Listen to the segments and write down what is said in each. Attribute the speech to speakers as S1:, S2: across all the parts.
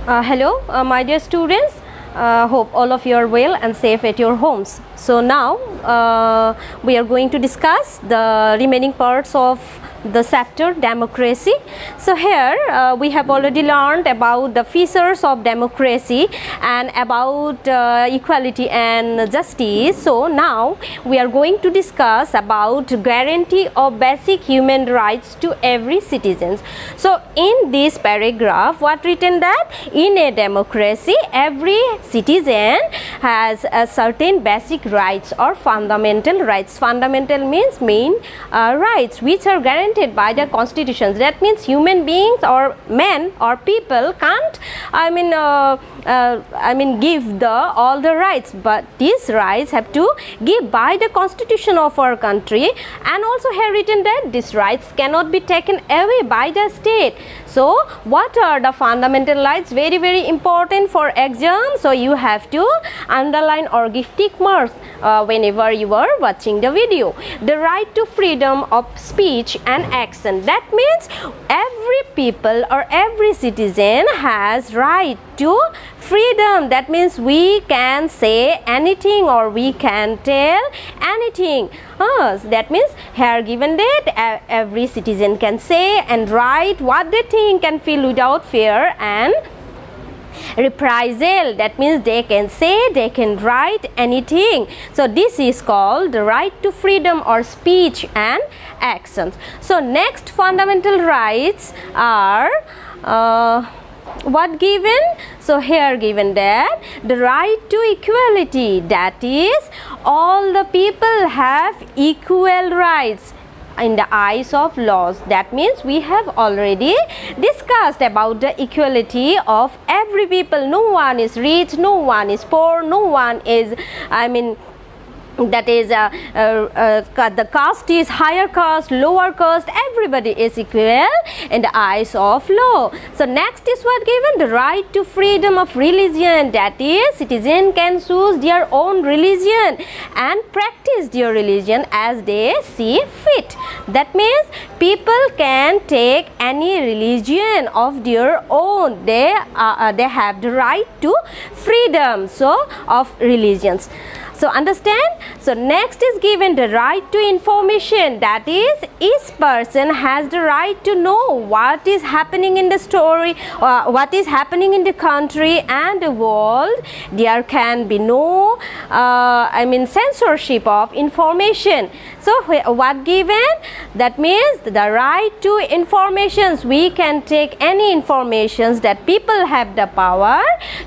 S1: Hello, my dear students. Hope all of you are well and safe at your homes. So now we are going to discuss the remaining parts of the chapter democracy. So here we have already learned about the features of democracy and about equality and justice. So now we are going to discuss about guarantee of basic human rights to every citizen. So in this paragraph, what written that in a democracy every citizen has a certain basic rights or fundamental rights. Fundamental means main rights which are guaranteed by the constitutions. That means human beings or men or people can't give the all the rights, but these rights have to give by the constitution of our country, and also here written that these rights cannot be taken away by the state. So what are the fundamental rights? Very important for exam, so you have to underline or give tick marks whenever you are watching the video. The right to freedom of speech and action. That means every people or every citizen has right to freedom. That means we can say anything or we can tell anything. That means here given that every citizen can say and write what they think and feel without fear and reprisal. That means they can say, they can write anything. So this is called the right to freedom or speech and actions. So next fundamental rights are what given? So here given that the right to equality, that is all the people have equal rights in the eyes of laws. That means we have already discussed about the equality of every people. No one is rich, no one is poor, no one is that is the caste is higher caste, lower caste, everybody is equal in the eyes of law. So next is what given? The right to freedom of religion, that is citizen can choose their own religion and practice their religion as they see fit. That means people can take any religion of their own. They have the right to freedom of religions. So understand? So next is given the right to information, that is each person has the right to know what is happening in the story, what is happening in the country and the world. There can be no censorship of information. So what given? That means the right to informations. We can take any informations, that people have the power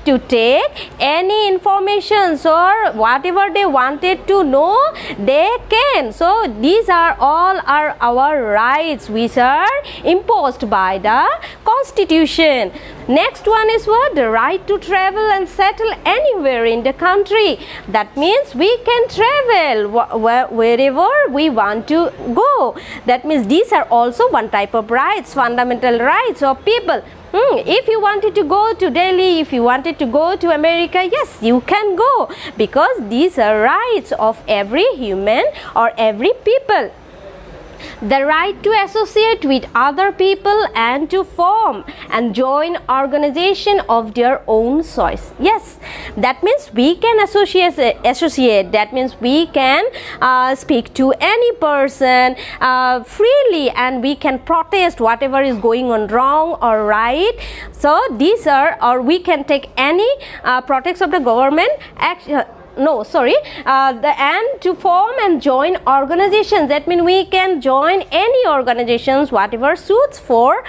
S1: to take any informations or whatever they wanted to know, they can. So these are all our rights which are imposed by the constitution. Next one is what? The right to travel and settle anywhere in the country. That means we can travel wherever we want to go. That means these are also one type of rights, fundamental rights of people. If you wanted to go to Delhi, if you wanted to go to America, yes, you can go, because these are rights of every human or every people. The right to associate with other people and to form and join organization of their own choice. Yes, that means we can associate. That means we can speak to any person freely, and we can protest whatever is going on wrong or right. So these are, or we can take any protest of the government action. And to form and join organizations. That means we can join any organizations whatever suits for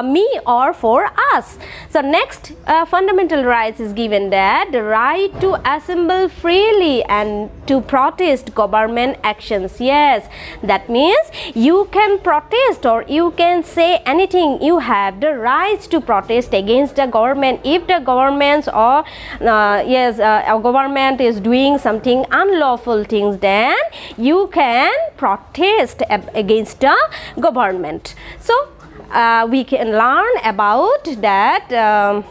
S1: me or for us. So next fundamental rights is given that the right to assemble freely and to protest government actions. Yes, that means you can protest or you can say anything. You have the rights to protest against the government. If the governments or our government is doing something unlawful things, then you can protest against the government. So we can learn about that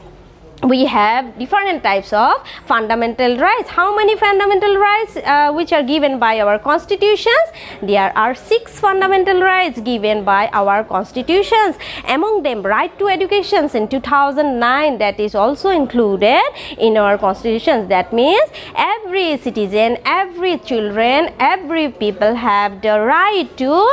S1: we have different types of fundamental rights. How many fundamental rights which are given by our constitutions? There are 6 fundamental rights given by our constitutions. Among them, right to education in 2009, that is also included in our constitutions. That means every citizen, every children, every people have the right to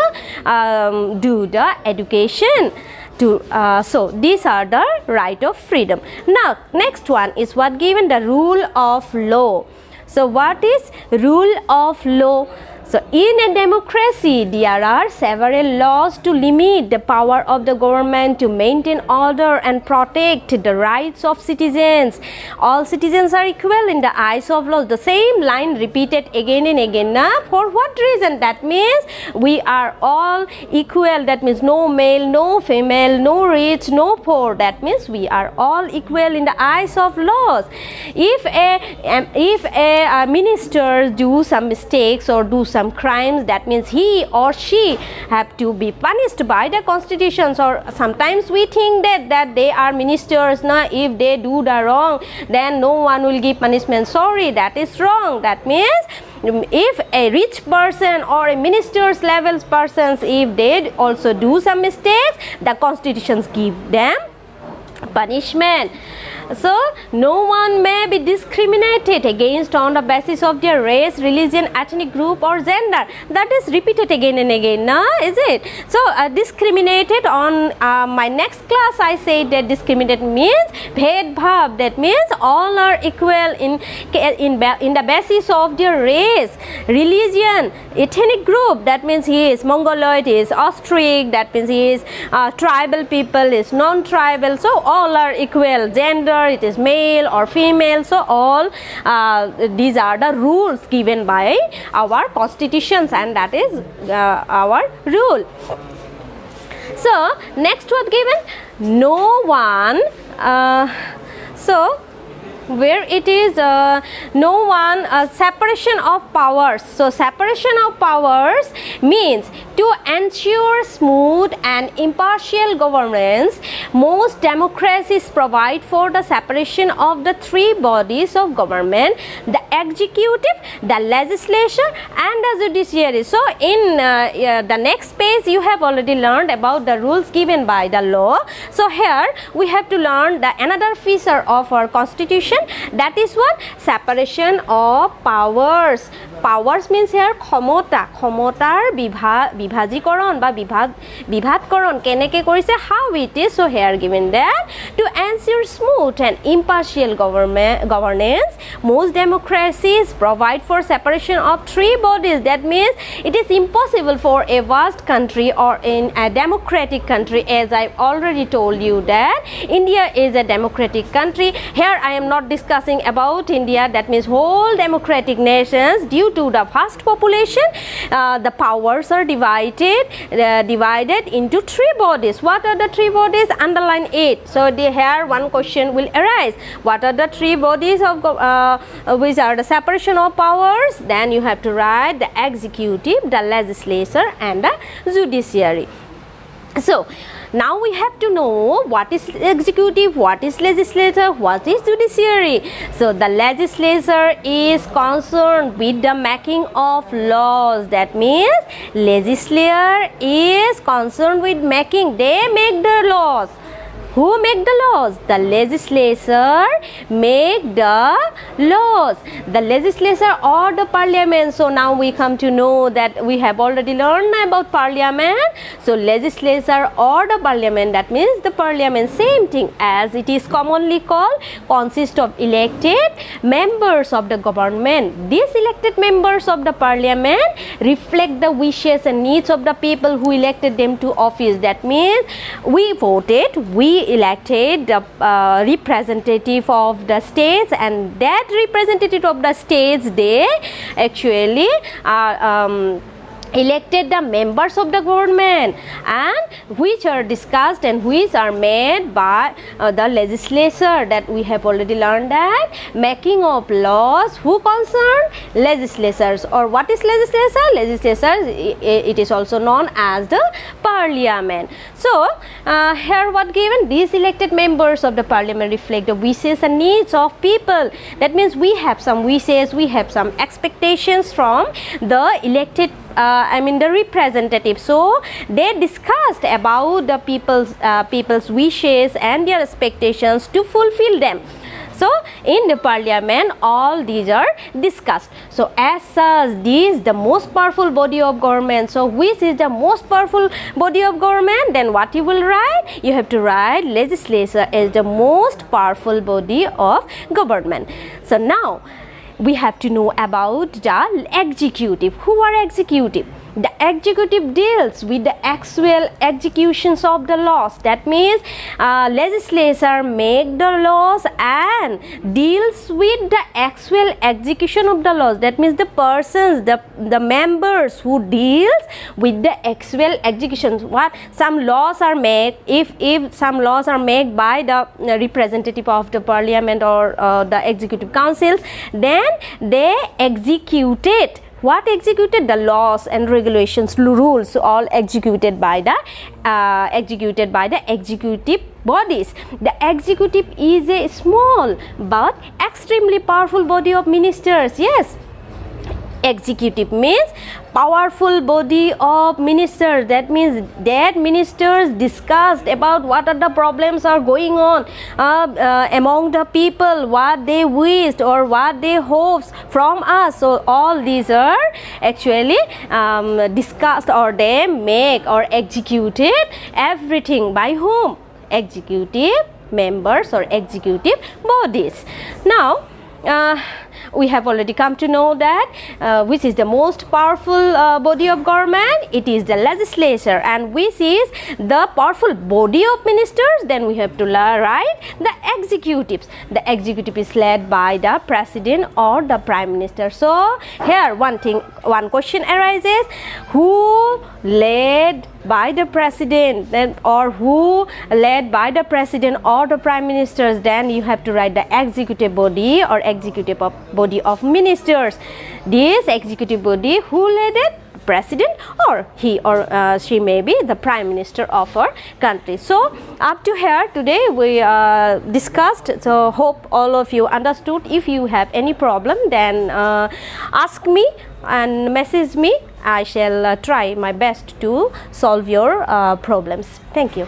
S1: do the education. So these are the right of freedom. Now next one is what given, the rule of law. So what is rule of law? So in a democracy, there are several laws to limit the power of the government to maintain order and protect the rights of citizens. All citizens are equal in the eyes of law. The same line repeated again and again. For what reason? That means we are all equal. That means no male, no female, no rich, no poor. That means we are all equal in the eyes of laws. If a minister do some mistakes or do some crimes, that means he or she have to be punished by the constitutions. Or sometimes we think that they are ministers, if they do the wrong, then no one will give punishment. Sorry, that is wrong. That means if a rich person or a minister's level persons, if they also do some mistakes, the constitutions give them punishment. So no one may be discriminated against on the basis of their race, religion, ethnic group or gender. That is repeated again and again, is it? So discriminated on my next class I said that discriminate means bhed bhav. That means all are equal in the basis of their race, religion, ethnic group. That means he is Mongoloid, he is Austric, that means he is tribal people, is non-tribal. So all are equal. Gender, it is male or female. So all these are the rules given by our constitutions, and that is our rule. So next what given, no one where it is no one separation of powers. So separation of powers means to ensure smooth and impartial governance, most democracies provide for the separation of the 3 bodies of government: the executive, the legislature and the judiciary. So in the next page you have already learned about the rules given by the law. So here we have to learn the another feature of our constitution, that is what? Separation of powers. Powers means here ক্ষমতা, ক্ষমতাৰ বিভাজীকৰণ বা বিভাদকৰণ কেনেকৈ কৰিছে, how it is. So here given that to ensure smooth and impartial governance, most democracies provide for separation of 3 bodies. That means it is impossible for a vast country or in a democratic country, as I already told you that India is a democratic country. Here I am not discussing about India, that means whole democratic nations. Due to the vast population, the powers are divided into 3 bodies. What are the 3 bodies? Underline 8. So here one question will arise. What are the 3 bodies of which are the separation of powers? Then you have to write the executive, the legislature and the judiciary. So now we have to know what is executive, what is legislature, what is judiciary. So the legislature is concerned with the making of laws. That means legislature is concerned with making, they make the laws. Who make the laws? The legislature make the laws. The legislature or the parliament. So now we come to know that we have already learned about parliament. So legislature or the parliament, that means the parliament, same thing as it is commonly called, consists of elected members of the government. These elected members of the parliament reflect the wishes and needs of the people who elected them to office. That means we voted, we elected the representative of the states, and that representative of the states, they actually elected the members of the government, and which are discussed and which are made by the legislature, that we have already learned that making of laws who concern legislatures. Or what is legislature? Legislature, it is also known as the parliament. So here what given, these elected members of the parliament reflect the wishes and needs of people. That means we have some wishes, we have some expectations from the elected the representatives. So they discussed about the people's wishes and their expectations to fulfill them. So in the parliament all these are discussed. So as such, this is the most powerful body of government. So which is the most powerful body of government? Then what you will write? You have to write legislature as the most powerful body of government. So now we have to know about the executive. Who are executive? The executive deals with the actual executions of the laws. That means legislature make the laws and deals with the actual execution of the laws. That means the persons, the members who deals with the actual executions. What some laws are made, if some laws are made by the representative of the parliament or the executive councils, then they execute it. What executed? The laws and regulations, rules, all executed by the executive bodies. The executive is a small but extremely powerful body of ministers. Yes, executive means powerful body of ministers. That means that ministers discussed about what are the problems are going on among the people, what they wished or what they hopes from us. So all these are actually discussed, or they make or executed everything by whom? Executive members or executive bodies. Now we have already come to know that which is the most powerful body of government. It is the legislature. And which is the powerful body of ministers? Then we have to write the executives. The executive is led by the president or the prime minister. So here one question arises: who led by the president, then, or who led by the president or the prime ministers? Then you have to write the executive body or executive body of ministers. This executive body, who led it? President, or he or she may be the prime minister of our country. So up to here today we discussed. So hope all of you understood. If you have any problem, then ask me and message me. I shall try my best to solve your problems. Thank you.